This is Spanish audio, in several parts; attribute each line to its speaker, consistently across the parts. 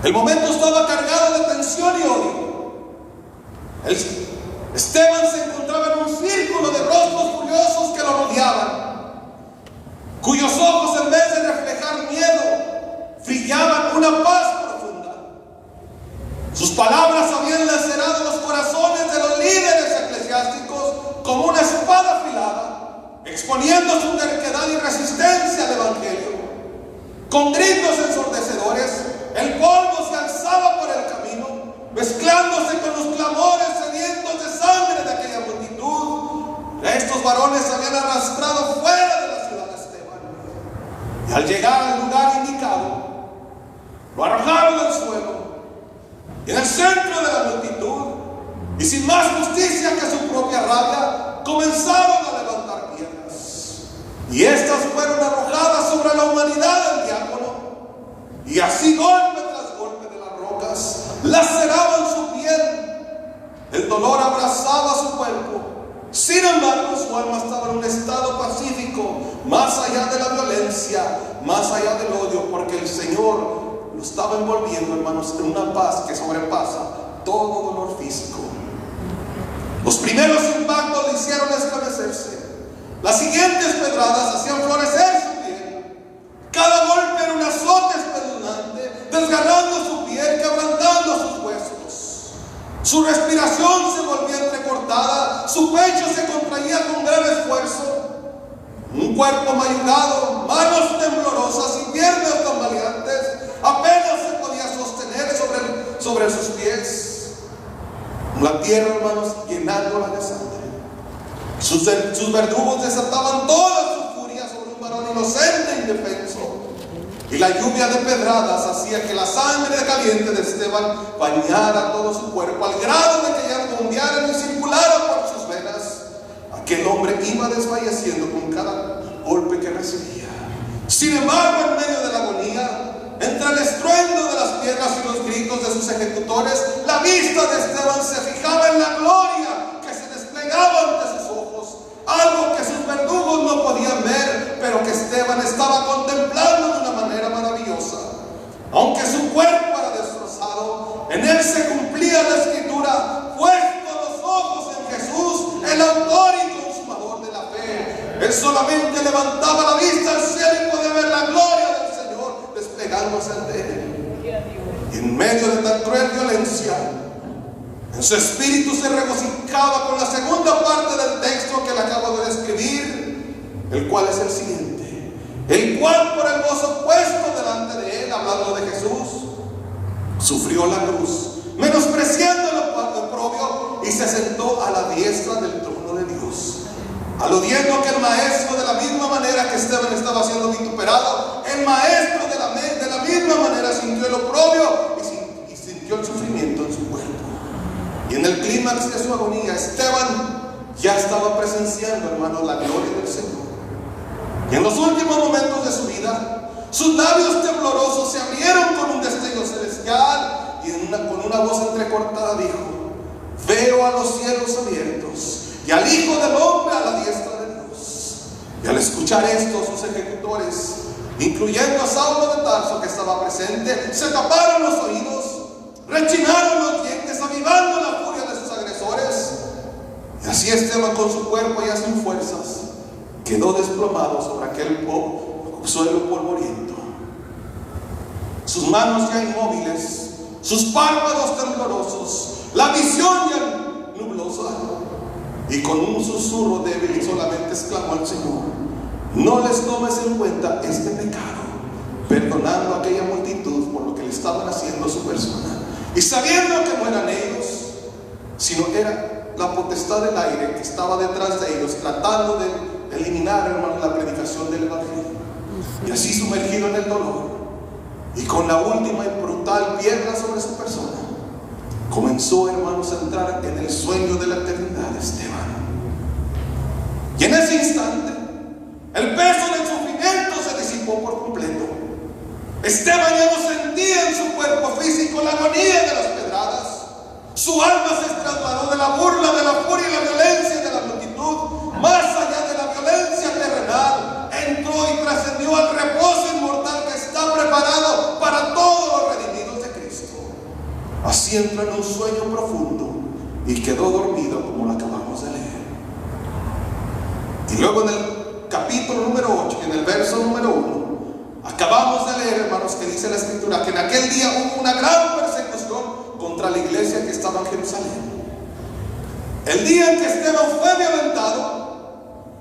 Speaker 1: El momento estaba cargado de tensión y odio. Esteban se encontraba en un círculo de rostros furiosos que lo rodeaban, cuyos ojos, en vez de reflejar miedo, brillaban una paz profunda. Sus palabras habían lacerado los corazones de los líderes eclesiásticos como una espada afilada, exponiendo su terquedad y resistencia al Evangelio. Con gritos ensordecedores, el polvo se alzaba por el camino, mezclándose con los clamores sedientos de sangre de aquella multitud. Estos varones se habían arrastrado fuera de la ciudad de Esteban, y al llegar al lugar indicado, lo arrojaron al suelo, y en el centro de la multitud, y sin más justicia que su propia rabia, comenzaron a levantar piedras, y estas fueron arrojadas sobre la humanidad del diácono, y así golpe tras golpe de las rocas laceraban su piel. El dolor abrazaba su cuerpo. Sin embargo, su alma estaba en un estado pacífico, más allá de la violencia, más allá del odio, porque el Señor lo estaba envolviendo, hermanos, en una paz que sobrepasa todo dolor físico. Los primeros impactos le hicieron estremecerse. Las siguientes pedradas hacían florecer su piel. Cada golpe era un azote espeluznante, desgarrando su piel, quebrantando sus huesos. Su respiración se volvía entrecortada, su pecho se contraía con gran esfuerzo. Un cuerpo mayugado, manos temblorosas y piernas tambaleantes, apenas se podía sostener sobre sus pies. La tierra, hermanos, llenándola de sangre. Sus verdugos desataban toda su furia sobre un varón inocente e indefenso. Y la lluvia de pedradas hacía que la sangre caliente de Esteban bañara todo su cuerpo, al grado de que ya bombeara y circulara por sus venas. Aquel hombre iba desfalleciendo con cada golpe que recibía. Sin embargo, en medio de la agonía, entre el estruendo de las piedras y los gritos de sus ejecutores, la vista de Esteban se fijaba en la gloria que se desplegaba ante sus ojos, algo que sus verdugos no podían ver, pero que Esteban estaba contemplando de una manera maravillosa. Aunque su cuerpo era destrozado, en él se cumplía la escritura: puesto los ojos en Jesús, el autor y consumador de la fe. Él solamente levantaba la vista al cielo y podía ver la gloria del Señor desplegándose ante él. Y en medio de tan cruel violencia, en su espíritu se regocijaba con la segunda parte del texto que le acabo de describir, el cual es el siguiente: el cual, por el gozo puesto delante de él, hablando de Jesús, sufrió la cruz, menospreciando el oprobio, y se sentó a la diestra del trono de Dios. Aludiendo que el maestro, de la misma manera que Esteban estaba siendo vituperado, el maestro de la misma manera sintió el oprobio y sintió el sufrimiento en su cuerpo. Y en el clímax de su agonía, Esteban ya estaba presenciando, hermanos, la gloria del Señor. Y en los últimos momentos de su vida, sus labios temblorosos se abrieron con un destello celestial, y con una voz entrecortada dijo: veo a los cielos abiertos y al Hijo del Hombre a la diestra de Dios. Y al escuchar esto, sus ejecutores, incluyendo a Saulo de Tarso, que estaba presente, se taparon los oídos, rechinaron los dientes, avivando la furia de sus agresores. Y así Esteban, con su cuerpo ya sin fuerzas, quedó desplomado sobre aquel suelo polvoriento. Sus manos ya inmóviles, sus párpados temblorosos, la visión ya nublosa. Y con un susurro débil solamente exclamó al Señor: no les tomes en cuenta este pecado, perdonando a aquella multitud por lo que le estaban haciendo a su persona. Y sabiendo que no eran ellos, sino era la potestad del aire que estaba detrás de ellos, tratando de eliminar, hermano, la predicación del Evangelio. Y así, sumergido en el dolor y con la última y brutal piedra sobre su persona, comenzó, hermanos, a entrar en el sueño de la eternidad de Esteban. Y en ese instante, el peso del sufrimiento se disipó por completo. Esteban ya no sentía en su cuerpo físico la agonía de las pedradas. Su alma se trasladó de la burla, de la furia y la violencia de la multitud, más allá de la violencia terrenal. Entró y trascendió al reposo inmortal que está preparado para todos los redimidos de Cristo. Así entró en un sueño profundo y quedó dormido, como lo acabamos de leer. Y luego en el capítulo número 8, en el verso número 1, acabamos de leer, hermanos, que dice la Escritura que en aquel día hubo una gran persecución contra la iglesia que estaba en Jerusalén. El día en que Esteban fue violentado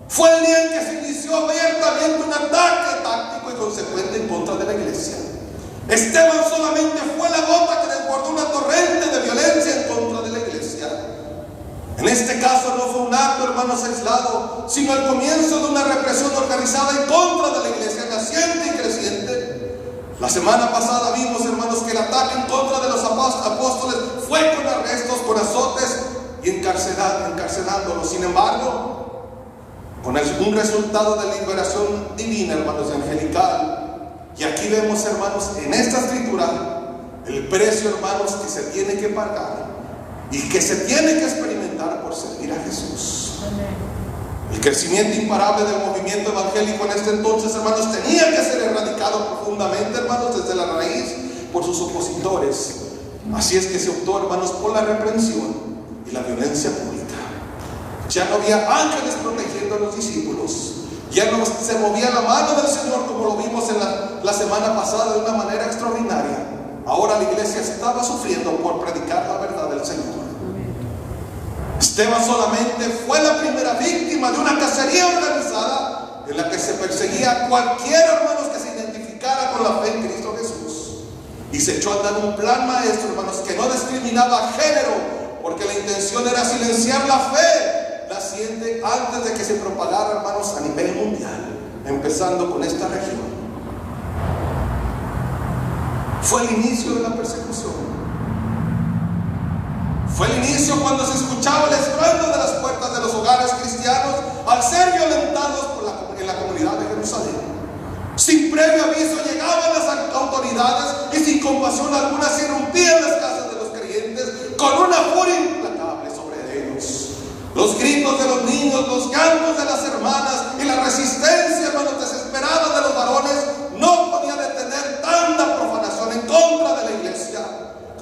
Speaker 1: fue el día en que se inició abiertamente un ataque táctico y consecuente en contra de la iglesia. Esteban solamente fue la gota que desbordó una torrente de violencia en contra de la iglesia. En este caso no fue un acto, hermanos, aislado, sino el comienzo de una represión organizada en contra de la iglesia, naciente y creciente. La semana pasada vimos, hermanos, que el ataque en contra de los apóstoles fue con arrestos, con azotes y encarcelándolos. Sin embargo, con un resultado de liberación divina, hermanos, y angelical. Y aquí vemos, hermanos, en esta escritura el precio, hermanos, que se tiene que pagar y que se tiene que experimentar por servir a Jesús. El crecimiento imparable del movimiento evangélico en este entonces, hermanos, tenía que ser erradicado profundamente, hermanos, desde la raíz por sus opositores. Así es que se optó, hermanos, por la reprensión y la violencia pública. Ya no había ángeles protegiendo a los discípulos. Ya no se movía la mano del Señor como lo vimos en la semana pasada de una manera extraordinaria. Ahora la iglesia estaba sufriendo por predicar la verdad del Señor. Esteban solamente fue la primera víctima de una cacería organizada en la que se perseguía a cualquiera, hermanos, que se identificara con la fe en Cristo Jesús. Y se echó a andar un plan maestro, hermanos, que no discriminaba género, porque la intención era silenciar la fe naciente antes de que se propagara, hermanos, a nivel mundial, empezando con esta región. Fue el inicio de la persecución. Fue el inicio cuando se escuchaba el estruendo de las puertas de los hogares cristianos al ser violentados en la comunidad de Jerusalén. Sin previo aviso llegaban las autoridades y sin compasión alguna se irrumpían las casas de los creyentes con una furia implacable sobre ellos. Los gritos de los niños, los llantos de las hermanas y la resistencia, hermanos, desesperada de los varones no podía detener tanta profanación en contra de la iglesia.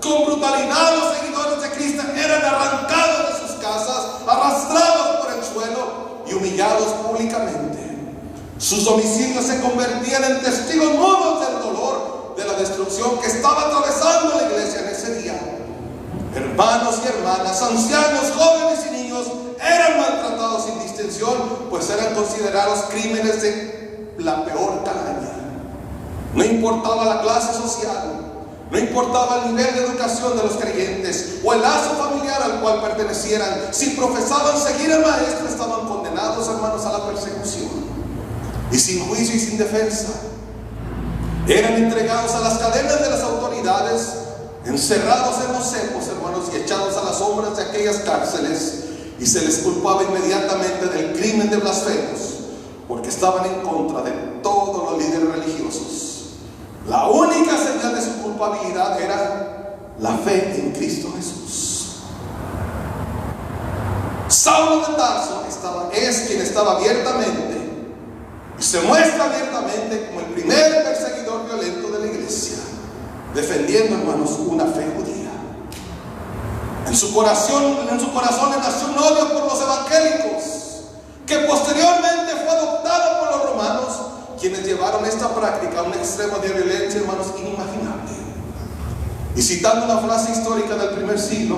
Speaker 1: Con brutalidad los seguidores de Cristo eran arrancados de sus casas, arrastrados por el suelo y humillados públicamente. Sus homicidios se convertían en testigos mudos del dolor, de la destrucción que estaba atravesando la iglesia en ese día. Hermanos y hermanas, ancianos, jóvenes y niños eran maltratados sin distinción, pues eran considerados crímenes de la peor calaña. No importaba la clase social, no importaba el nivel de educación de los creyentes o el lazo familiar al cual pertenecieran. Si profesaban seguir al maestro, estaban condenados, hermanos, a la persecución. Y sin juicio y sin defensa, eran entregados a las cadenas de las autoridades, encerrados en los cepos, hermanos, y echados a las sombras de aquellas cárceles, y se les culpaba inmediatamente del crimen de blasfemos, porque estaban en contra de todos los líderes religiosos. La única señal de su culpabilidad era la fe en Cristo Jesús. Saulo de Tarso es quien estaba abiertamente y se muestra abiertamente como el primer perseguidor violento de la iglesia, defendiendo, hermanos, una fe judía. En su corazón le nació un odio por los evangélicos, que posteriormente fue adoptado por los romanos, quienes llevaron esta práctica a un extremo de violencia, hermanos, inimaginable. Y citando una frase histórica del primer siglo,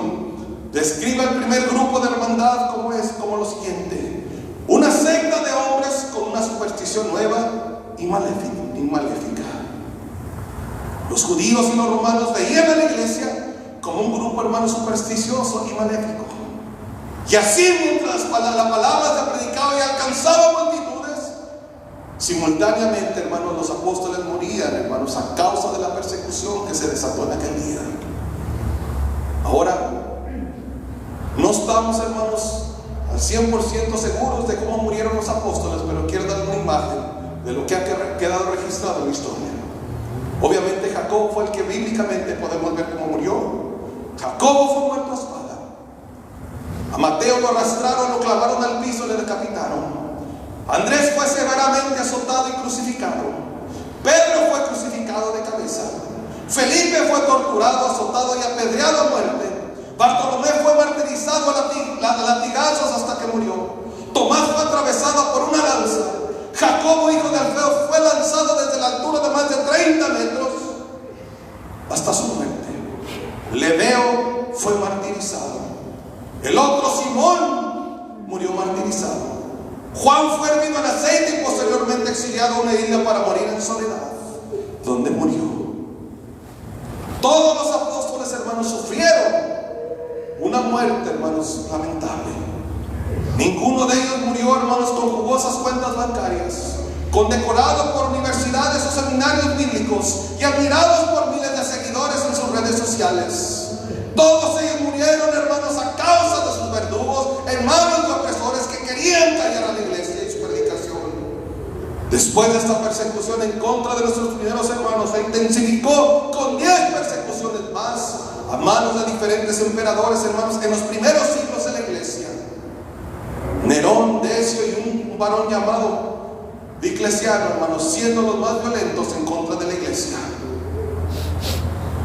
Speaker 1: describe el primer grupo de hermandad como lo siguiente: una secta de hombres con una superstición nueva y maléfica. Los judíos y los romanos veían a la iglesia como un grupo, hermano, supersticioso y maléfico. Y así, mientras la palabra se predicaba y alcanzaba multitudes, simultáneamente, hermanos, los apóstoles morían, hermanos, a causa de la persecución que se desató en aquel día. Ahora, no estamos, hermanos, al 100% seguros de cómo murieron los apóstoles, pero quiero dar una imagen de lo que ha quedado registrado en la historia. Obviamente Jacobo fue el que bíblicamente podemos ver cómo murió. Jacobo fue muerto a espada. A Mateo lo arrastraron, lo clavaron al piso y le decapitaron. Andrés fue severamente azotado y crucificado. Pedro fue crucificado de cabeza. Felipe fue torturado, azotado y apedreado a muerte. Bartolomé fue martirizado a latigazos hasta que murió. Tomás fue atravesado por una lanza. Jacobo, hijo de Alfeo, fue lanzado desde la altura de más de 30 metros hasta su muerte. Lebeo fue martirizado. El otro, Simón, murió martirizado. Juan fue hervido en aceite y posteriormente exiliado a una isla para morir en soledad, donde murió. Todos los apóstoles, hermanos, sufrieron una muerte, hermanos, lamentable. Ninguno de ellos murió, hermanos, con jugosas cuentas bancarias, condecorado por universidades o seminarios bíblicos y admirados por miles de seguidores en sus redes sociales. Todos ellos murieron, hermanos, a causa de sus verdugos, en manos de opresores que querían callar a la iglesia y su predicación. Después de esta persecución en contra de nuestros primeros hermanos, se intensificó con 10 persecuciones más a manos de diferentes emperadores, hermanos, en los primeros siglos de la iglesia. Nerón, Decio y un varón llamado Diocleciano, hermanos, siendo los más violentos en contra de la iglesia.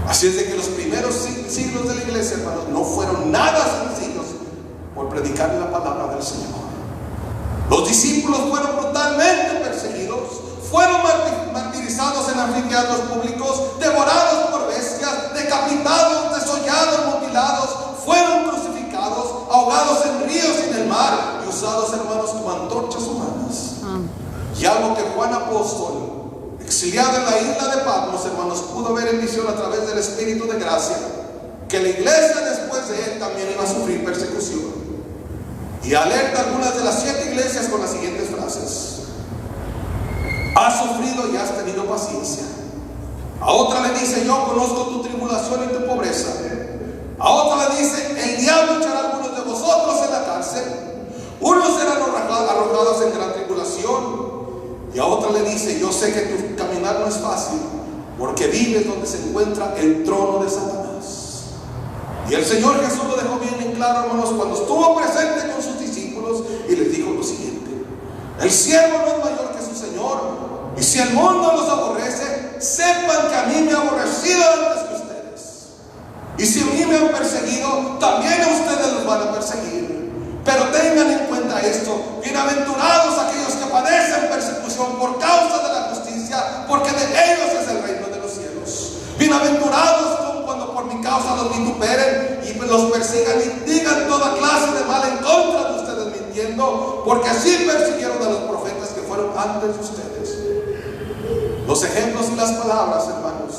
Speaker 1: Así es de que los primeros siglos de la iglesia, hermanos, no fueron nada sencillos por predicar la palabra del Señor. Los discípulos fueron brutalmente perseguidos, fueron martirizados en anfiteatros públicos, devorados por bestias, decapitados, desollados, mutilados, fueron crucificados, ahogados en ríos y en el mar y usados, hermanos, como antorchas humanas. Y algo que Juan Apóstol, exiliado en la isla de Patmos, hermanos, pudo ver en visión a través del Espíritu de gracia, que la iglesia después de él también iba a sufrir persecución. Y alerta a algunas de las 7 iglesias con las siguientes frases: has sufrido y has tenido paciencia. A otra le dice: yo conozco tu tribulación y tu pobreza. A otra le dice: el diablo echará a algunos de vosotros en la cárcel. Unos serán arrojados en gran tribulación. Y a otra le dice: yo sé que tu caminar no es fácil, porque vives donde se encuentra el trono de Satanás. Y el Señor Jesús lo dejó bien en claro, hermanos, cuando estuvo presente con sus discípulos, y les dijo lo siguiente: el siervo no es mayor que su Señor, y si el mundo los aborrece, sepan que a mí me ha aborrecido antes que ustedes. Y si a mí me han perseguido, también a ustedes los van a perseguir. Pero tengan en cuenta esto: bienaventurados aquellos que padecen persecución por causa de la justicia, porque de ellos es el reino de los cielos. Bienaventurados son cuando por mi causa los vituperen y los persigan y digan toda clase de mal en contra de ustedes mintiendo, porque así persiguieron a los profetas que fueron antes de ustedes. Los ejemplos y las palabras, hermanos,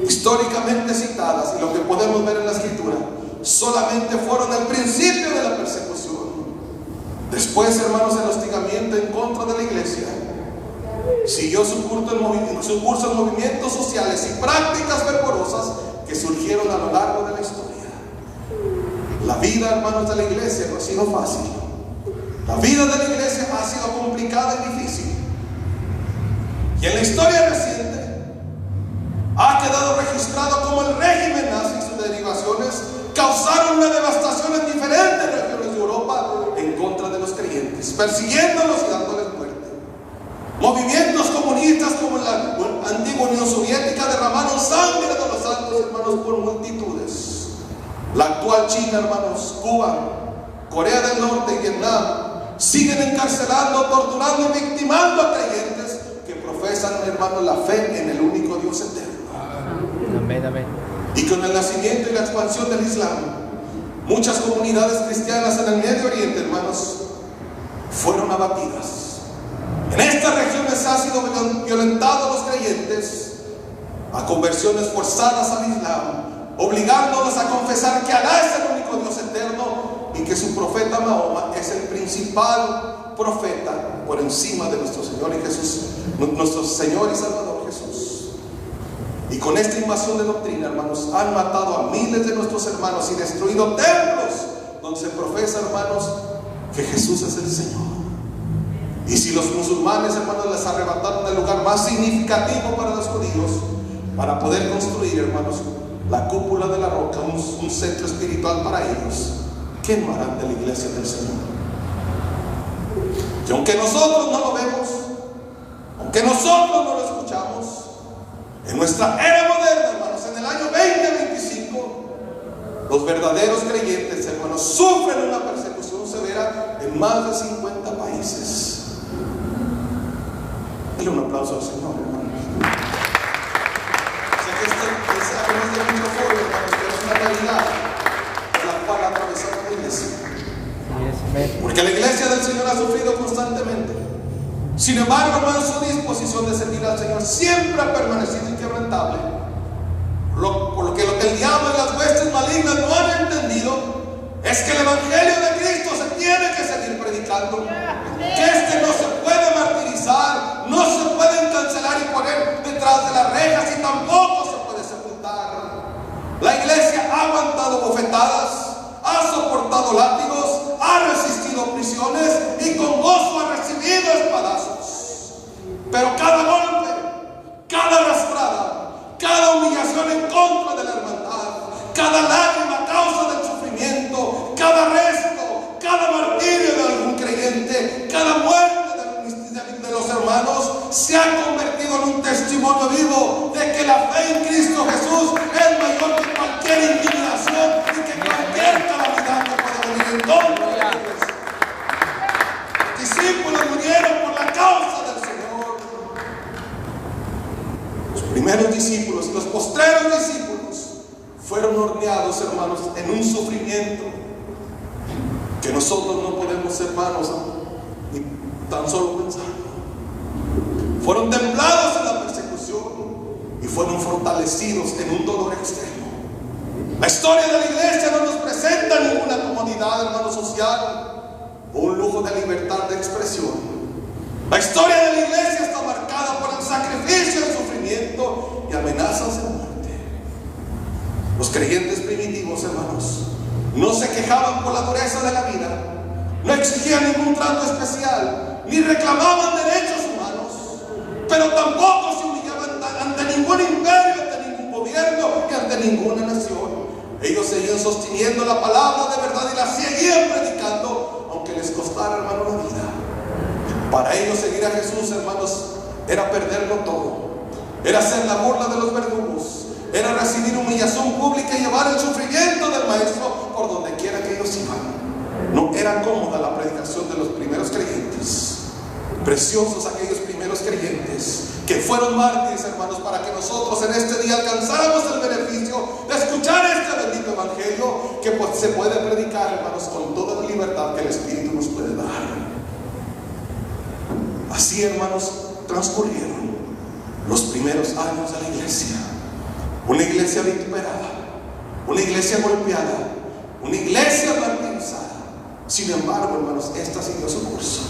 Speaker 1: históricamente citadas y lo que podemos ver en la Escritura, solamente fueron el principio de la persecución. Después, hermanos, el hostigamiento en contra de la iglesia siguió su curso en movimientos sociales y prácticas fervorosas que surgieron a lo largo de la historia. La vida, hermanos, de la iglesia no ha sido fácil. La vida de la iglesia ha sido complicada y difícil. Y en la historia reciente ha quedado registrado como el régimen nazi y sus derivaciones causaron una devastación en diferentes regiones de Europa en contra de los creyentes, persiguiéndolos y dándoles muerte. Movimientos comunistas como la antigua Unión Soviética derramaron sangre de los santos, hermanos, por multitudes. La actual China, hermanos, Cuba, Corea del Norte y Vietnam siguen encarcelando, torturando y victimando a creyentes que profesan, hermanos, la fe en el único Dios eterno.
Speaker 2: Amén, amén.
Speaker 1: Y con el nacimiento y la expansión del Islam, muchas comunidades cristianas en el Medio Oriente, hermanos, fueron abatidas. En estas regiones ha sido violentado a los creyentes a conversiones forzadas al Islam, obligándolos a confesar que Alá es el único Dios eterno y que su profeta Mahoma es el principal profeta por encima de nuestro Señor y Jesús, nuestro Señor y Salvador Jesús. Y con esta invasión de doctrina, hermanos, han matado a miles de nuestros hermanos y destruido templos donde se profesa, hermanos, que Jesús es el Señor. Y si los musulmanes, hermanos, les arrebataron el lugar más significativo para los judíos, para poder construir, hermanos, la cúpula de la roca, un centro espiritual para ellos, ¿qué no harán de la iglesia del Señor? Y aunque nosotros no lo vemos, aunque nosotros no lo escuchamos, En nuestra era moderna, hermanos, en el año 2025, los verdaderos creyentes, hermanos, sufren una persecución severa en más de 50 países. Dale un aplauso al Señor, hermanos. Sé que este mensaje no es de mucho foro, hermanos, pero es una realidad por la cual atravesamos la iglesia. Porque la iglesia del Señor ha sufrido constantemente. Sin embargo, hermanos, su disposición de servir al Señor siempre ha permanecido inquebrantable. Por lo que el diablo y las huestes malignas no han entendido es que el Evangelio de Cristo se tiene que seguir predicando. Que este no se puede martirizar, no se puede cancelar y poner detrás de las rejas, y tampoco se puede sepultar. La iglesia ha aguantado bofetadas, ha soportado látigos, ha resistido prisiones y con gozo ha recibido espadazos. Pero cada golpe, cada arrastrada, cada humillación en contra de la hermandad, cada lágrima a causa del sufrimiento, cada arresto, cada martirio de algún creyente, cada muerte de los hermanos se ha convertido en un testimonio vivo de que la fe en Cristo Jesús es mayor que cualquier intimidación y que cualquier calamidad que pueda venir en contra de la iglesia. Los discípulos murieron por la causa del Señor. Los primeros discípulos y los postreros discípulos fueron horneados, hermanos, en un sufrimiento que nosotros no podemos, hermanos, ni tan solo pensar. Fueron templados en la persecución y fueron fortalecidos en un dolor extremo. La historia de la iglesia no nos presenta ninguna comodidad, hermano, social o un lujo de libertad de expresión. La historia de la iglesia está marcada por el sacrificio, el sufrimiento y amenazas de muerte. Los creyentes primitivos, hermanos, no se quejaban por la dureza de la vida, no exigían ningún trato especial, ni reclamaban derechos humanos, pero tampoco se humillaban ante ningún imperio, ante ningún gobierno y ante ninguna nación. Ellos seguían sosteniendo la palabra de verdad y la seguían predicando, aunque les costara, hermano, la vida. Para ellos seguir a Jesús, hermanos, era perderlo todo, era ser la burla de los verdugos, era recibir humillación pública y llevar el sufrimiento del maestro por donde quiera que ellos iban. No era cómoda la predicación de los primeros creyentes. Preciosos aquellos primeros creyentes que fueron mártires, hermanos, para que nosotros en este día alcanzáramos el beneficio de escuchar este bendito evangelio que se puede predicar, hermanos, con toda la libertad que el Espíritu nos puede dar. Así, hermanos, transcurrieron los primeros años de la iglesia. Una iglesia vituperada, una iglesia golpeada, una iglesia martirizada. Sin embargo, hermanos, esta siguió su curso.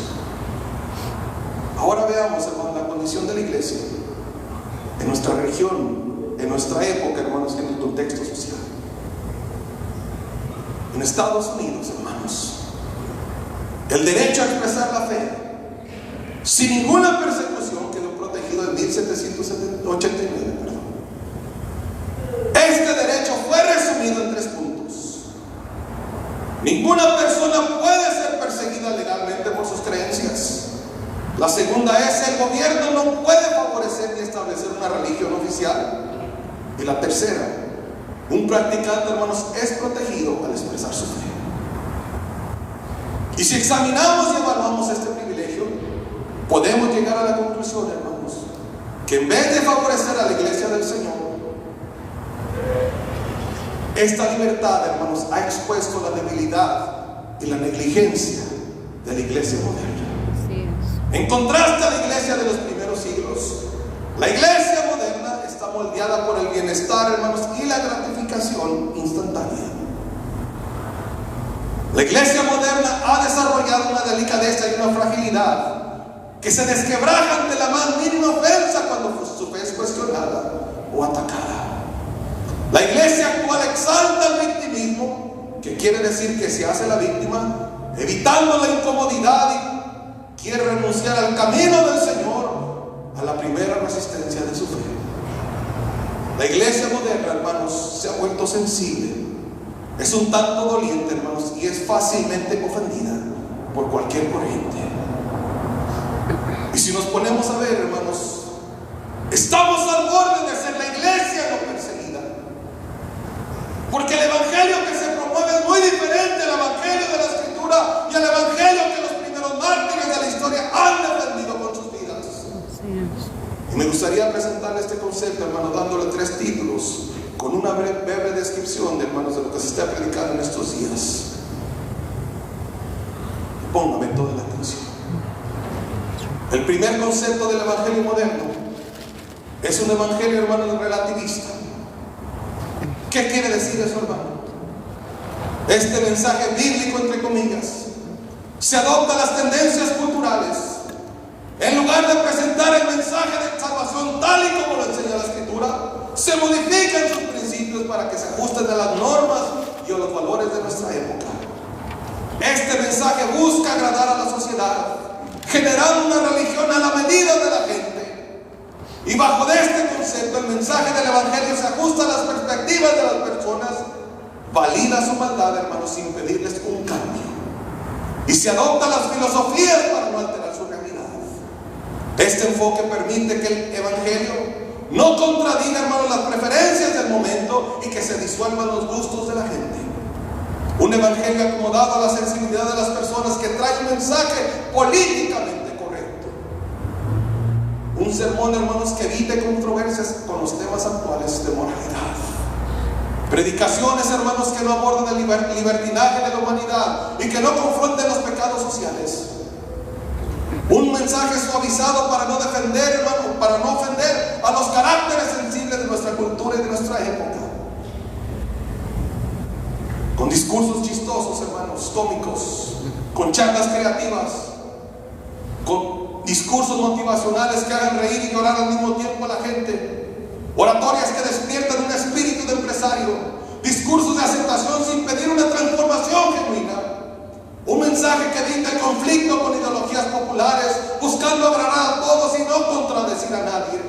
Speaker 1: Ahora veamos, hermanos, la condición de la iglesia en nuestra región, en nuestra época, hermanos, en el contexto social. En Estados Unidos, hermanos, el derecho a expresar la fe sin ninguna persecución quedó protegido en 1789, perdón. Este derecho fue resumido en 3 puntos. Ninguna persona puede ser perseguida legalmente por sus creencias. La segunda es: el gobierno no puede favorecer ni establecer una religión oficial. Y la tercera: un practicante, hermanos, es protegido al expresar su fe. Y si examinamos y evaluamos este privilegio, podemos llegar a la conclusión, hermanos, que en vez de favorecer a la iglesia del Señor, esta libertad, hermanos, ha expuesto la debilidad y la negligencia de la iglesia moderna. En contraste a la iglesia de los primeros siglos, la iglesia moderna está moldeada por el bienestar, hermanos, y la gratificación instantánea. La iglesia moderna ha desarrollado una delicadeza y una fragilidad que se desquebraja ante la más mínima ofensa cuando su fe es cuestionada o atacada. La iglesia actual exalta el victimismo, que quiere decir que se hace la víctima, evitando la incomodidad, y quiere renunciar al camino del Señor, a la primera resistencia de su fe. La iglesia moderna, hermanos, se ha vuelto sensible, es un tanto doliente, hermanos, y es fácilmente ofendida por cualquier corriente. Y si nos ponemos a ver, hermanos, Estamos al borde de ser la iglesia no perseguida. Porque el evangelio que se promueve es muy diferente al evangelio de la Escritura y al evangelio que los primeros mártires de la historia han defendido con sus vidas. Y me gustaría presentarle este concepto, hermano, dándole 3 títulos, con una breve descripción, hermanos, de lo que se está predicando en estos días. Póngame toda la atención. El primer concepto del evangelio moderno es un evangelio, hermano, relativista. ¿Qué quiere decir eso, hermano? Este mensaje bíblico, entre comillas, se adopta las tendencias culturales. En lugar de presentar el mensaje de salvación tal y como lo enseña la Escritura, se modifican sus principios para que se ajusten a las normas y a los valores de nuestra época. Este mensaje busca agradar a la sociedad, generando una religión a la medida de la gente. Y bajo de este concepto, el mensaje del evangelio se ajusta a las perspectivas de las personas, valida su maldad, hermanos, sin pedirles un cambio. Y se adoptan las filosofías para no alterar su realidad. Este enfoque permite que el evangelio no contradiga, hermanos, las preferencias del momento y que se disuelvan los gustos de la gente. Un evangelio acomodado a la sensibilidad de las personas, que trae un mensaje políticamente correcto. Un sermón, hermanos, que evite controversias con los temas actuales de moralidad. Predicaciones, hermanos, que no aborden el libertinaje de la humanidad y que no confronten los pecados sociales. Un mensaje suavizado para no defender, hermano, para no ofender a los caracteres sensibles de nuestra cultura y de nuestra época. Con discursos chistosos, hermanos, cómicos, con charlas creativas, con discursos motivacionales que hagan reír y llorar al mismo tiempo a la gente, oratorias que despiertan un espíritu de empresario, discursos de aceptación sin pedir una transformación genuina, un mensaje que evita el conflicto con ideologías populares, buscando agradar a todos y no contradecir a nadie,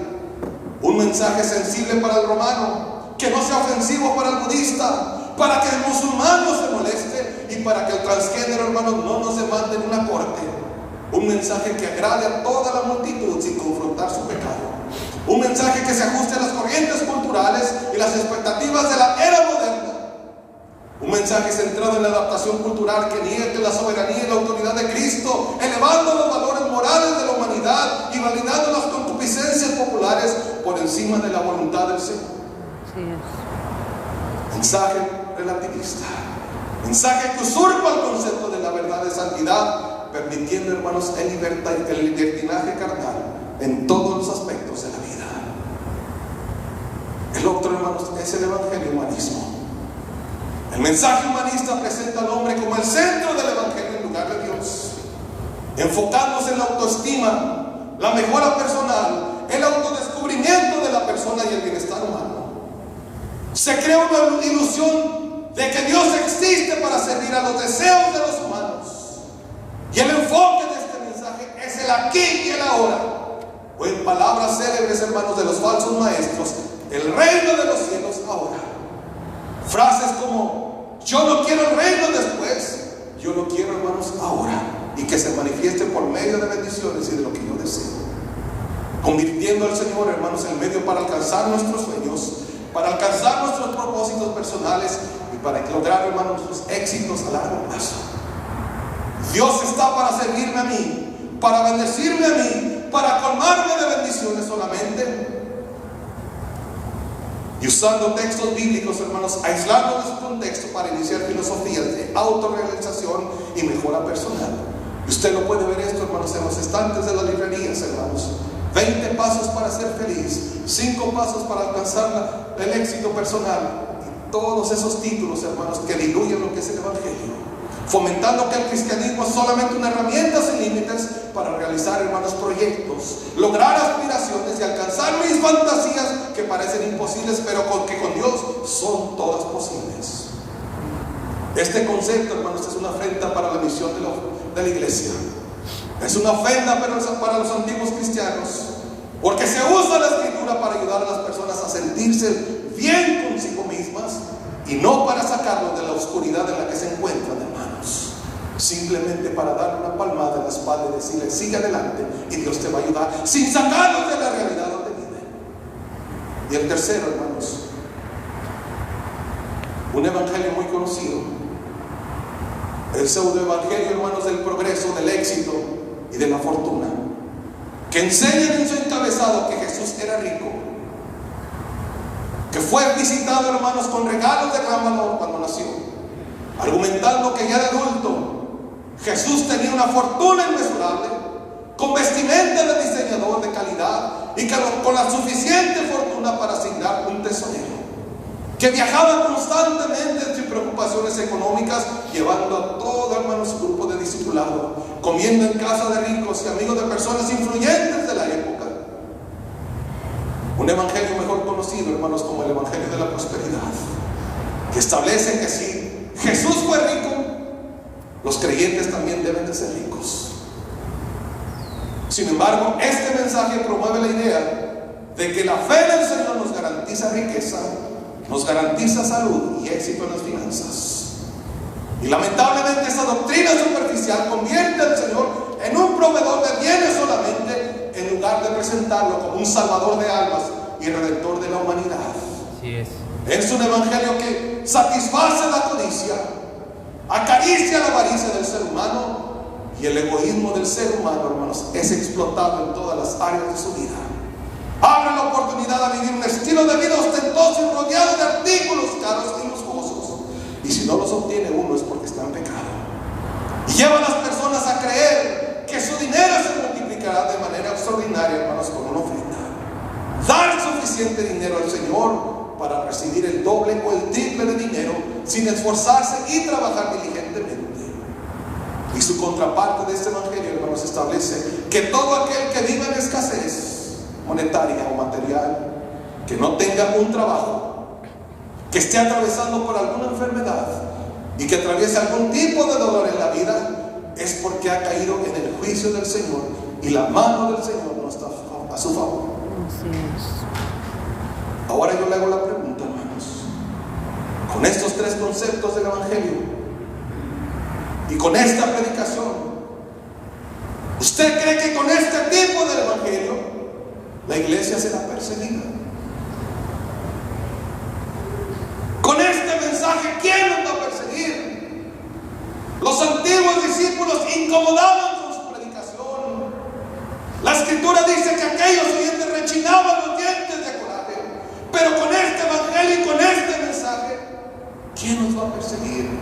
Speaker 1: un mensaje sensible para el romano, que no sea ofensivo para el budista, para que el musulmán no se moleste y para que el transgénero, hermanos, no nos demande en una corte. Un mensaje que agrade a toda la multitud sin confrontar su pecado. Un mensaje que se ajuste a las corrientes culturales y las expectativas de la era moderna. Un mensaje centrado en la adaptación cultural que niegue la soberanía y la autoridad de Cristo, elevando los valores morales de la humanidad y validando las concupiscencias populares por encima de la voluntad del Señor.
Speaker 3: Sí.
Speaker 1: Mensaje relativista, mensaje que usurpa el concepto de la verdad de santidad, permitiendo, hermanos, el libertinaje carnal en todos los aspectos de la vida. El otro, hermanos, es el evangelio humanismo. El mensaje humanista presenta al hombre como el centro del evangelio en lugar de Dios, enfocándose en la autoestima, la mejora personal, el autodescubrimiento de la persona y el bienestar humano. Se crea una ilusión de que Dios existe para servir a los deseos de los humanos. Y el enfoque de este mensaje es el aquí y el ahora. O en palabras célebres, hermanos, de los falsos maestros, el reino de los cielos ahora. Frases como: yo no quiero el reino después, yo lo quiero, hermanos, ahora. Y que se manifieste por medio de bendiciones y de lo que yo deseo. Convirtiendo al Señor, hermanos, en medio para alcanzar nuestros sueños, para alcanzar nuestros propósitos personales y para lograr, hermanos, nuestros éxitos a largo plazo. Dios está para servirme a mí, para bendecirme a mí, para colmarme de bendiciones solamente. Y usando textos bíblicos, hermanos, aislando de su contexto para iniciar filosofías de autorrealización y mejora personal. Y usted lo puede ver esto, hermanos, en los estantes de las librerías, hermanos. 20 pasos para ser feliz, 5 pasos para alcanzar el éxito personal, y todos esos títulos, hermanos, que diluyen lo que es el evangelio, fomentando que el cristianismo es solamente una herramienta sin límites para realizar, hermanos, proyectos, lograr aspiraciones y alcanzar mis fantasías que parecen imposibles, pero que con Dios son todas posibles. Este concepto, hermanos, es una afrenta para la misión de la iglesia. Es una ofenda para los antiguos cristianos, porque se usa la Escritura para ayudar a las personas a sentirse bien consigo mismas y no para sacarlos de la oscuridad en la que se encuentran, hermanos. Simplemente para darle una palmada en la espalda y decirle: sigue adelante y Dios te va a ayudar, sin sacarlos de la realidad donde viven. Y el tercero, hermanos, un evangelio muy conocido, el pseudoevangelio, hermanos, del progreso, del éxito y de la fortuna, que enseñan en su encabezado que Jesús era rico, que fue visitado, hermanos, con regalos de gran valor cuando nació, argumentando que ya de adulto Jesús tenía una fortuna inmesurable, con vestimenta de diseñador de calidad y que con la suficiente fortuna para asignar un tesorero, que viajaba constantemente sin preocupaciones económicas, llevando a todo, hermano, su grupo de discipulado, comiendo en casa de ricos y amigos de personas influyentes de la época. Un evangelio mejor conocido, hermanos, como el evangelio de la prosperidad, que establece que si Jesús fue rico, los creyentes también deben de ser ricos. Sin embargo, este mensaje promueve la idea de que la fe en el Señor nos garantiza riqueza, nos garantiza salud y éxito en las finanzas. Y lamentablemente esa doctrina superficial convierte al Señor en un proveedor de bienes solamente, en lugar de presentarlo como un salvador de almas y redentor de la humanidad.
Speaker 2: Así es.
Speaker 1: Es un evangelio que satisface la codicia, acaricia la avaricia del ser humano, y el egoísmo del ser humano, hermanos, es explotado en todas las áreas de su vida. Abre la oportunidad a vivir un estilo de vida ostentoso y rodeado de artículos caros y lujosos, y si no los obtiene uno es porque está en pecado, y lleva a las personas a creer que su dinero se multiplicará de manera extraordinaria, hermanos, con una ofrenda. Dar suficiente dinero al Señor para recibir el doble o el triple de dinero sin esforzarse y trabajar diligentemente. Y su contraparte de este evangelio, hermanos, establece que todo aquel que vive en escasez monetaria o material, que no tenga un trabajo, que esté atravesando por alguna enfermedad y que atraviese algún tipo de dolor en la vida, es porque ha caído en el juicio del Señor y la mano del Señor no está a su favor. Ahora yo le hago la pregunta, hermanos, con estos tres conceptos del evangelio y con esta predicación, ¿usted cree que con este tipo del evangelio la iglesia será perseguida? Con este mensaje, ¿quién nos va a perseguir? Los antiguos discípulos incomodaban con su predicación. La escritura dice que aquellos oyentes rechinaban los dientes de coraje. Pero con este evangelio y con este mensaje, ¿quién nos va a perseguir?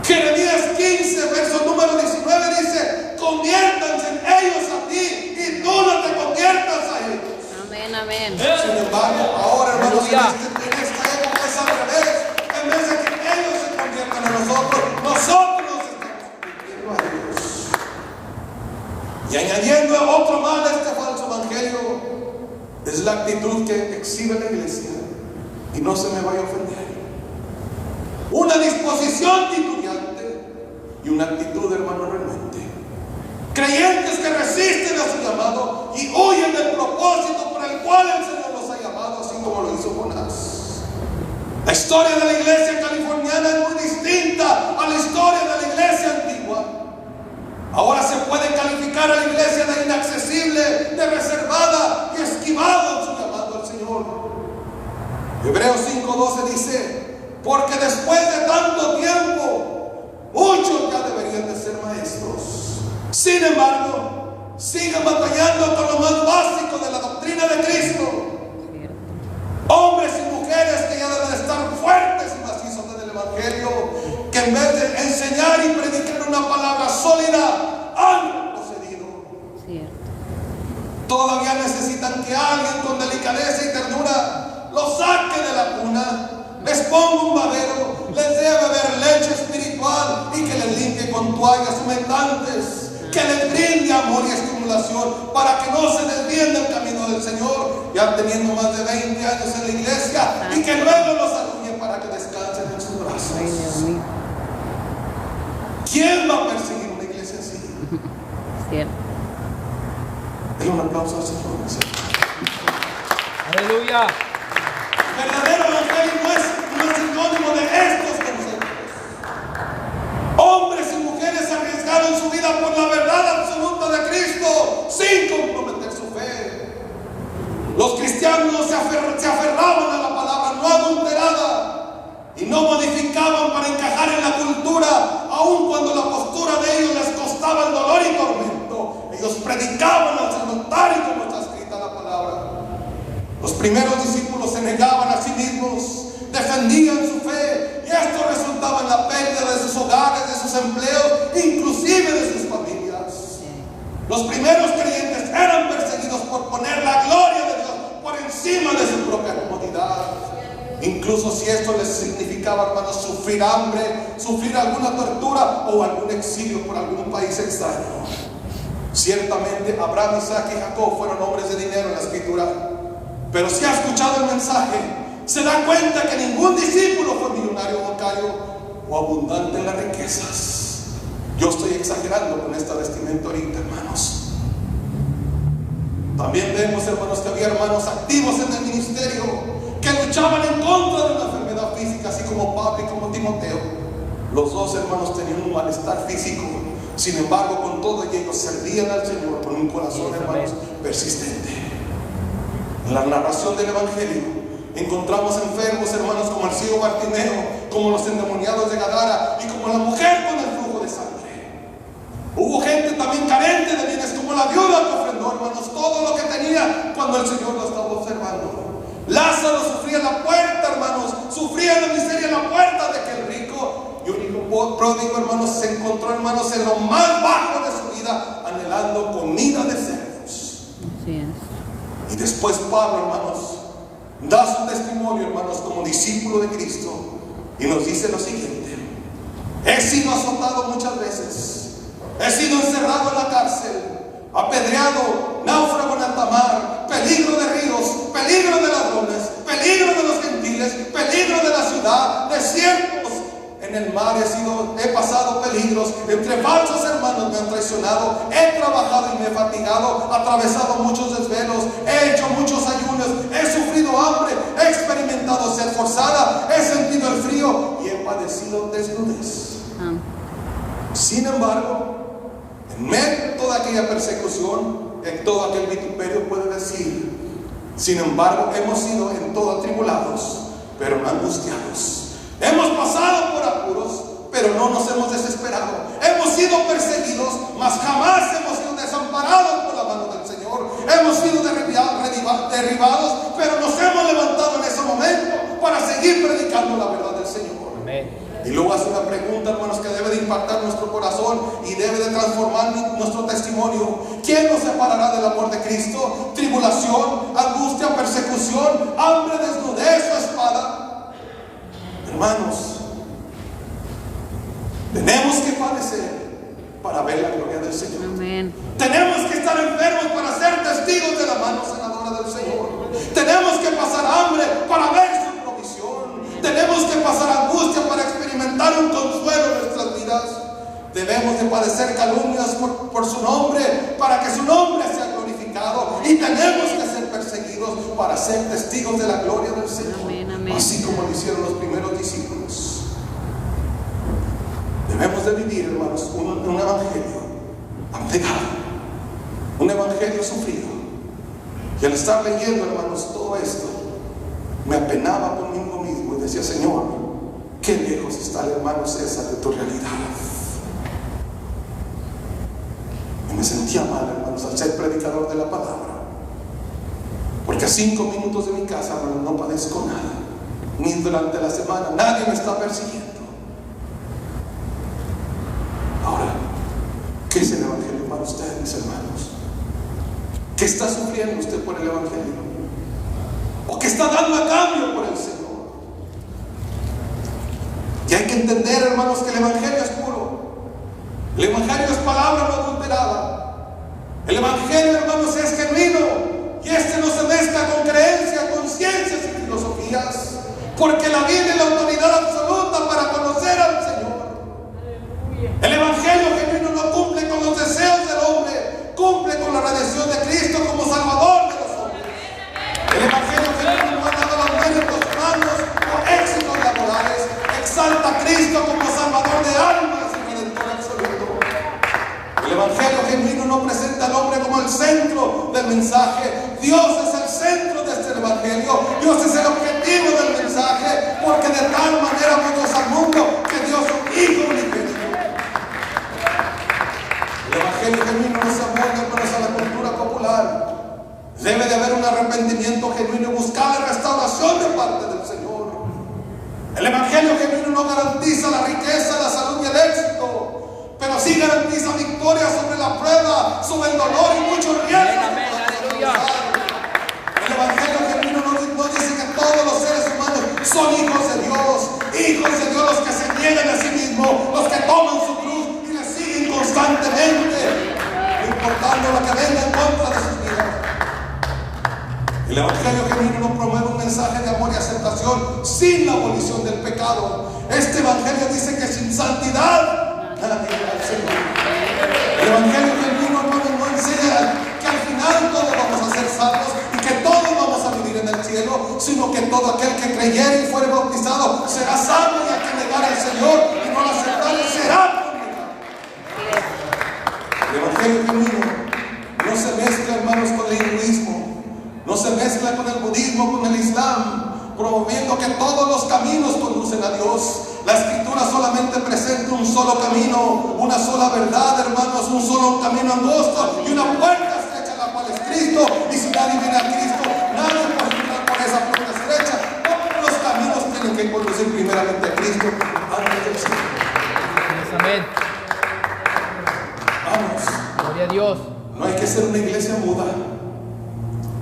Speaker 1: Jeremías 15, verso número 19 dice: conviértanse en ellos a ti y tú no te conviertas a ellos.
Speaker 3: Amén, amén.
Speaker 1: Sin embargo, ahora, hermanos, en esta época es al revés. En vez de que ellos se conviertan a nosotros, nosotros nos estamos convirtiendo a ellos. Y añadiendo otro mal a este falso evangelio, es la actitud que exhibe la iglesia, y no se me vaya a ofender. Una disposición titubeante y una actitud, hermano, renuente. Creyentes que resisten a su llamado y huyen del propósito por el cual el Señor los ha llamado, así como lo hizo Jonás. La historia de la iglesia californiana es muy distinta a la historia de la iglesia antigua. Ahora se puede calificar a la iglesia de inaccesible, de reservada y esquivada en su llamado al Señor. Hebreos 5:12 dice: porque después de tanto tiempo, muchos ya deberían de ser maestros. Sin embargo, siguen batallando con lo más básico de la doctrina de Cristo. Hombres y mujeres que ya deben estar fuertes y macizos en el evangelio, que en vez de enseñar y predicar una palabra sólida, han procedido. Todavía necesitan que alguien con delicadeza y ternura los saque de la cuna, les ponga un babero, les dé a beber leche espiritual y que les limpie con toallas humeantes, que les brinde amor y estimulación para que no se desvíen del camino del Señor, ya teniendo más de 20 años en la iglesia, y que luego los arrulle para que descansen en sus brazos. ¿Quién va a perseguir una iglesia así?
Speaker 3: Cierto.
Speaker 1: Denle un aplauso al Señor.
Speaker 2: Aleluya.
Speaker 1: Verdadero evangelio no es sinónimo de estos conceptos. Hombres y mujeres arriesgaron su vida por la verdad absoluta de Cristo sin comprometer su fe. Los cristianos cristianos se aferraban a la palabra no adulterada y no modificaban para encajar en la cultura, aun cuando la postura de ellos les costaba el dolor y tormento. Ellos predicaban al Señor tal y como está escrita la palabra. Los primeros discípulos se negaban a sí mismos, defendían su fe, y esto resultaba en la pérdida de sus hogares, de sus empleos, inclusive de sus familias. Los primeros creyentes eran perseguidos por poner la gloria de Dios por encima de su propia comodidad, incluso si esto les significaba, hermanos, sufrir hambre, sufrir alguna tortura o algún exilio por algún país extraño. Ciertamente Abraham, Isaac y Jacob fueron hombres de dinero en la escritura, pero si ha escuchado el mensaje, se da cuenta que ningún discípulo fue millonario o bancario o abundante en las riquezas. Yo estoy exagerando con esta vestimenta ahorita, hermanos. También vemos, hermanos, que había hermanos activos en el ministerio que luchaban en contra de una enfermedad física, así como Pablo y como Timoteo. Los dos hermanos tenían un malestar físico, sin embargo, con todo ellos servían al Señor con un corazón, hermanos, persistente. En la narración del Evangelio encontramos enfermos, hermanos, como el ciego Bartimeo, como los endemoniados de Gadara y como la mujer con el flujo de sangre. Hubo gente también carente de bienes, como la viuda que ofrendó, hermanos, todo lo que tenía cuando el Señor lo estaba observando. Lázaro sufría en la puerta, hermanos, sufría la miseria en la puerta de que el rico y único pródigo, hermanos, se encontró, hermanos, en lo más bajo de su vida, anhelando comida de cerdos.
Speaker 3: Así es.
Speaker 1: Y después Pablo, hermanos, da su testimonio, hermanos, como discípulo de Cristo, y nos dice lo siguiente: he sido azotado muchas veces, he sido encerrado en la cárcel, apedreado, náufrago en alta mar, peligro de ríos, peligro de ladrones, peligro de los gentiles, peligro de la ciudad, desiertos en el mar, he pasado peligros, entre falsos hermanos me han traicionado, he trabajado y me he fatigado, atravesado muchos desvelos, he hecho muchos ayunos, he sufrido hambre, he experimentado sed forzada, he sentido el frío y he padecido desnudez. Sin embargo, en medio de toda aquella persecución, en todo aquel vituperio, puede decir: sin embargo, hemos sido en todo atribulados, pero no angustiados. Hemos pasado por apuros, pero no nos hemos desesperado. Hemos sido perseguidos, mas jamás hemos sido desamparados por la mano del Señor. Hemos sido derribados, pero nos hemos levantado en ese momento para seguir predicando la verdad del Señor.
Speaker 2: Amén.
Speaker 1: Y luego hace una pregunta, hermanos, que debe de impactar nuestro corazón y debe de transformar nuestro testimonio. ¿Quién nos separará del amor de Cristo? ¿Tribulación, angustia, persecución, hambre, desnudez o espada? Hermanos, tenemos que padecer para ver la gloria del Señor.
Speaker 3: Amén.
Speaker 1: Tenemos que estar enfermos para ser testigos de la mano sanadora del Señor. Tenemos que pasar hambre para ver su provisión. Tenemos que pasar angustia para experimentar un consuelo en nuestras vidas. Debemos de padecer calumnias por su nombre, para que su nombre sea glorificado. Y tenemos que ser perseguidos para ser testigos de la gloria del Señor.
Speaker 3: Amén, amén.
Speaker 1: Así como lo hicieron los primeros discípulos. Debemos de vivir, hermanos, un evangelio abnegado, un evangelio sufrido. Y al estar leyendo, hermanos, todo esto, me apenaba conmigo mismo y decía: Señor, qué lejos está el hermano César de tu realidad. Y me sentía mal, hermanos, al ser predicador de la palabra, porque a 5 minutos de mi casa, hermanos, no padezco nada, ni durante la semana nadie me está persiguiendo. Ahora, ¿qué es el evangelio para ustedes, mis hermanos? ¿Qué está sufriendo usted por el evangelio? ¿O qué está dando a cambio por el Señor? Y hay que entender, hermanos, que el evangelio es puro. El evangelio es palabra no adulterada. El evangelio, hermanos, es genuino, y este no se mezcla con creencias, conciencias y filosofías, porque la Biblia es la autoridad absoluta para conocer al Señor. El evangelio genuino no cumple con los deseos del hombre, cumple con la redención de Cristo como Salvador de los hombres. El evangelio genuino no ha dado los méritos humanos o éxitos laborales, exalta a Cristo como Salvador de almas y Redentor absoluto. El evangelio genuino no presenta al hombre como el centro del mensaje. Dios es el centro de este porque de tal manera amó Dios al mundo que dio su Hijo unigénito. El evangelio genuino no se amolda, hermanos, a la cultura popular. Debe de haber un arrepentimiento genuino y buscar la restauración de parte del Señor. El evangelio genuino no garantiza la riqueza, la salud y el éxito, pero sí garantiza victoria sobre la prueba, sobre el dolor y muchos riesgos. El evangelio genuino no dice que todos los seres humanos son hijos de Dios los que se niegan a sí mismos, los que toman su cruz y le siguen constantemente, no importando lo que venga en contra de sus vidas. El evangelio genuino no promueve un mensaje de amor y aceptación sin la abolición del pecado. Este evangelio dice que sin santidad nadie verá al Señor. El evangelio genuino, hermano, no enseña que al final todos vamos a ser salvos y que todos vamos a vivir en el cielo, sino que todo aquel que creyere y fuere bautizado será salvo, y al que negare al Señor y no lo aceptare será condenado. El evangelio genuino no se mezcla, hermanos, con el hinduismo, no se mezcla con el budismo, con el islam, promoviendo que todos los caminos conducen a Dios. La escritura solamente presenta un solo camino, una sola verdad, hermanos, un solo camino angosto y una puerta estrecha, la cual es Cristo. Y si nadie viene a Cristo, nadie puede entrar por esa puerta estrecha. Todos los caminos tienen que conducir primeramente a Cristo antes del cielo.
Speaker 2: Amén.
Speaker 1: Vamos.
Speaker 2: Gloria a Dios.
Speaker 1: No hay que ser una iglesia muda.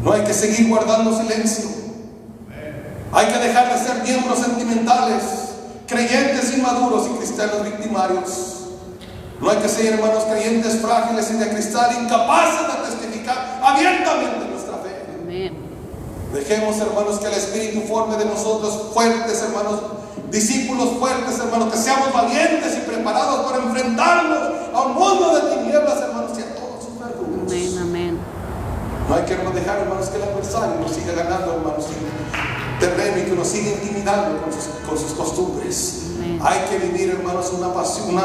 Speaker 1: No hay que seguir guardando silencio. Hay que dejar de ser miembros sentimentales, creyentes inmaduros y cristianos victimarios. No hay que ser, hermanos, creyentes frágiles y de cristal, incapaces de testificar abiertamente nuestra fe.
Speaker 3: Amén.
Speaker 1: Dejemos, hermanos, que el Espíritu forme de nosotros fuertes, hermanos, discípulos fuertes, hermanos, que seamos valientes y preparados para enfrentarnos a un mundo de tinieblas, hermanos, y a todos sus verdugos.
Speaker 3: Amén, amén.
Speaker 1: No hay que dejar, hermanos, que el adversario nos siga ganando, hermanos, terreno, y que nos siga intimidando con sus costumbres.
Speaker 3: Amén.
Speaker 1: Hay que vivir, hermanos, una pasión,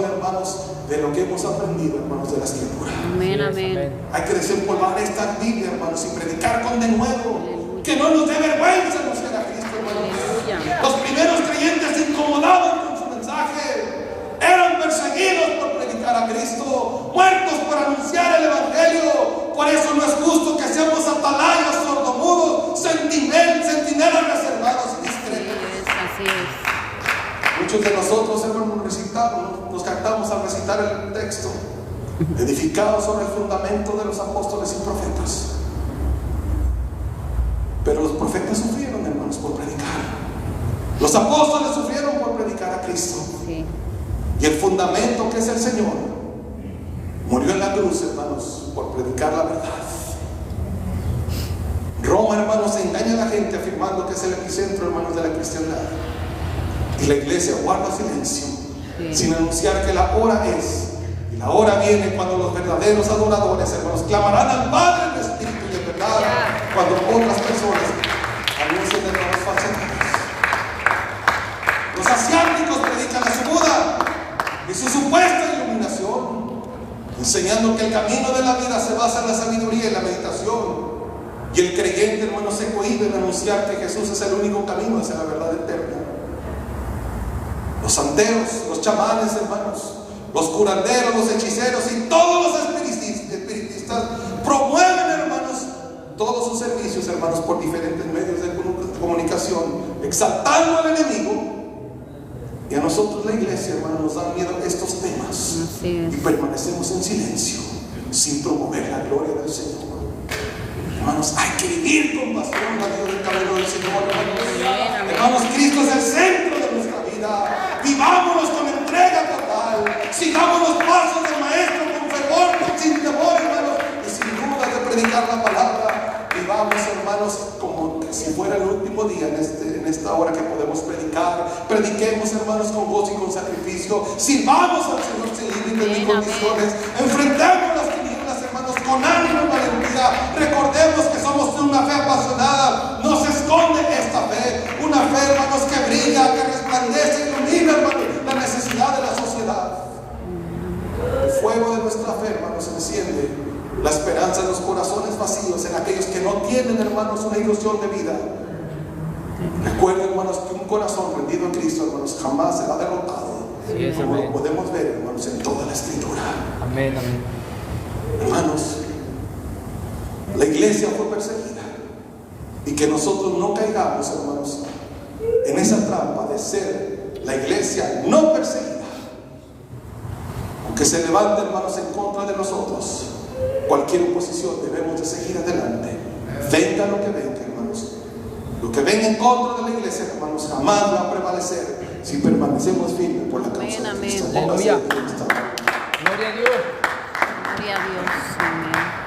Speaker 1: hermanos, de lo que hemos aprendido, hermanos, de la Escritura.
Speaker 3: Amén, amén.
Speaker 1: Hay que desempolvar esta Biblia, hermanos, y predicar con denuedo. Que no nos dé vergüenza anunciar a Cristo, hermanos.
Speaker 3: Aleluya.
Speaker 1: Los primeros creyentes se incomodaban con su mensaje. Eran perseguidos por predicar a Cristo, muertos por anunciar el Evangelio. Por eso no es justo que seamos atalayas, sordomudos, centinelas reservados y discretos.
Speaker 3: Así es.
Speaker 1: Muchos de nosotros, hermanos, nos captamos al recitar el texto, edificados sobre el fundamento de los apóstoles y profetas. Pero los profetas sufrieron, hermanos, por predicar. Los apóstoles sufrieron por predicar a Cristo.
Speaker 3: Sí.
Speaker 1: Y el fundamento, que es el Señor, murió en la cruz, hermanos, por predicar la verdad. Roma, hermanos, engaña a la gente afirmando que es el epicentro, hermanos, de la cristiandad. Y la iglesia guarda silencio, sin anunciar que la hora es, y la hora viene cuando los verdaderos adoradores, hermanos, clamarán al Padre en espíritu y en verdad, cuando otras personas anuncien de nuevas falsedades. Los asiáticos predican a su Buda y su supuesta iluminación, enseñando que el camino de la vida se basa en la sabiduría y la meditación. Y el creyente, hermano, se cohíbe en anunciar que Jesús es el único camino hacia la verdad eterna. Los santeros, los chamanes, hermanos, los curanderos, los hechiceros y todos los espiritistas promueven, hermanos, todos sus servicios, hermanos, por diferentes medios de comunicación, exaltando al enemigo. Y a nosotros, la iglesia, hermanos, nos dan miedo estos temas y permanecemos en silencio sin promover la gloria del Señor. Hermanos, hay que vivir con pasión la vida del camino del Señor, hermanos. Hermanos, Cristo es el centro de nuestra vida. Vivámonos con entrega total. Sigamos los pasos del Maestro con fervor, sin temor, hermanos, y sin duda de predicar la palabra. Vivamos, hermanos, como si fuera el último día en esta hora que podemos predicar. Prediquemos, hermanos, con gozo y con sacrificio. Sirvamos al Señor sin límites ni condiciones. Enfrentemos las tinieblas, hermanos, con ánimo y valentía. Recordemos que somos de una fe apasionada. No se esconde esta fe. Una fe, hermanos, que brilla, que resplandece, ilumina, hermanos, la necesidad de la sociedad. El fuego de nuestra fe, hermanos, se enciende. La esperanza en los corazones vacíos, en aquellos que no tienen, hermanos, una ilusión de vida. Recuerden, hermanos, que un corazón rendido a Cristo, hermanos, jamás será derrotado.
Speaker 2: Así es,
Speaker 1: Como lo
Speaker 2: amén.
Speaker 1: podemos ver, hermanos, en toda la Escritura.
Speaker 2: Amén, amén.
Speaker 1: Hermanos, la iglesia fue perseguida. Y que nosotros no caigamos, hermanos, en esa trampa de ser la iglesia no perseguida. Aunque se levante, hermanos, en contra de nosotros, cualquier oposición, debemos de seguir adelante. Venga lo que venga, hermanos. Lo que venga en contra de la iglesia, hermanos, jamás va a prevalecer si permanecemos firmes por la causa de
Speaker 3: Amén,
Speaker 1: Cristo.
Speaker 3: amén.
Speaker 1: Póngase
Speaker 2: Aleluya.
Speaker 1: de pie, está.
Speaker 2: Gloria a Dios.
Speaker 3: Gloria a Dios. Amén.